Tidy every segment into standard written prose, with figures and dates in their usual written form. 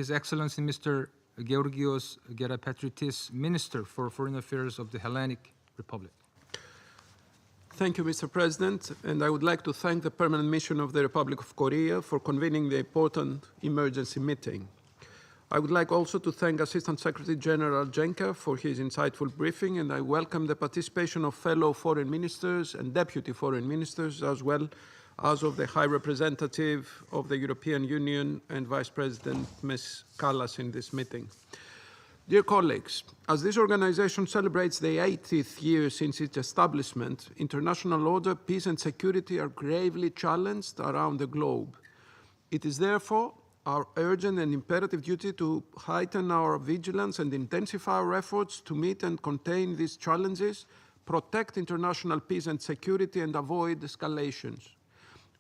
His Excellency Mr. Georgios Gerapetritis, Minister for Foreign Affairs of the Hellenic Republic. Thank you, Mr. President, and I would like to thank the Permanent Mission of the Republic of Korea for convening the important emergency meeting. I would like also to thank Assistant Secretary General Jenka for his insightful briefing, and I welcome the participation of fellow foreign ministers and deputy foreign ministers, as well as of the High Representative of the European Union and Vice President Ms. Kallas in this meeting. Dear colleagues, as this organization celebrates the 80th year since its establishment, international order, peace and security are gravely challenged around the globe. It is therefore our urgent and imperative duty to heighten our vigilance and intensify our efforts to meet and contain these challenges, protect international peace and security, and avoid escalations.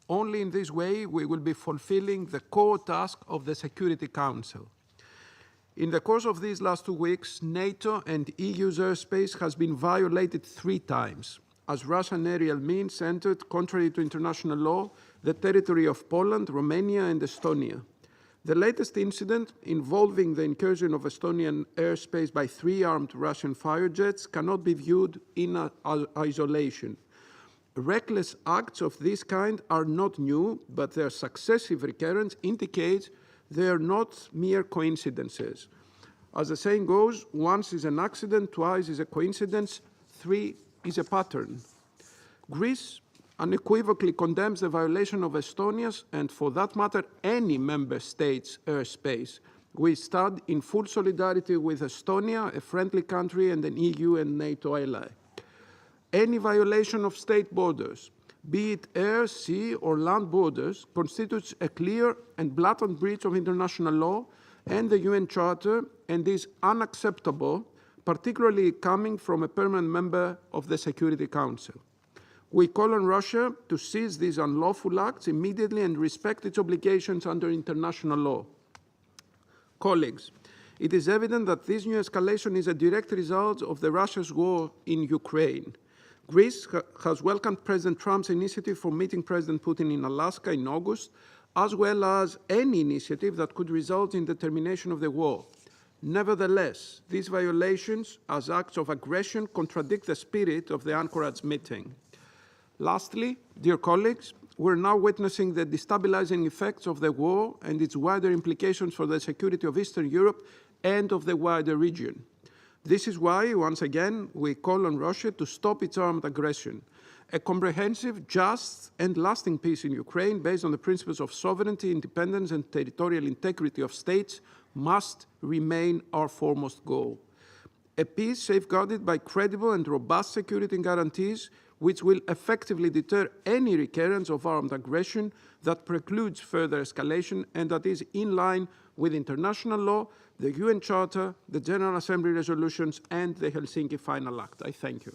Only in this way we will be fulfilling the core task of the Security Council. In the course of these last 2 weeks, NATO and EU's airspace has been violated 3 times, as Russian aerial means entered, contrary to international law, the territory of Poland, Romania, and Estonia. The latest incident, involving the incursion of Estonian airspace by 3 armed Russian fire jets, cannot be viewed in isolation. Reckless acts of this kind are not new, but their successive recurrence indicates they are not mere coincidences. As the saying goes, once is an accident, twice is a coincidence, 3 is a pattern. Greece unequivocally condemns the violation of Estonia's, and for that matter, any member state's airspace. We stand in full solidarity with Estonia, a friendly country and an EU and NATO ally. Any violation of state borders, be it air, sea, or land borders, constitutes a clear and blatant breach of international law and the UN Charter, and is unacceptable, particularly coming from a permanent member of the Security Council. We call on Russia to cease these unlawful acts immediately and respect its obligations under international law. Colleagues, it is evident that this new escalation is a direct result of Russia's war in Ukraine. Greece has welcomed President Trump's initiative for meeting President Putin in Alaska in August, as well as any initiative that could result in the termination of the war. Nevertheless, these violations, as acts of aggression, contradict the spirit of the Anchorage meeting. Lastly, dear colleagues, we're now witnessing the destabilizing effects of the war and its wider implications for the security of Eastern Europe and of the wider region. This is why, once again, we call on Russia to stop its armed aggression. A comprehensive, just, and lasting peace in Ukraine, based on the principles of sovereignty, independence, and territorial integrity of states, must remain our foremost goal. A peace safeguarded by credible and robust security guarantees, which will effectively deter any recurrence of armed aggression, that precludes further escalation, and that is in line with international law, the UN Charter, the General Assembly resolutions, and the Helsinki Final Act. I thank you.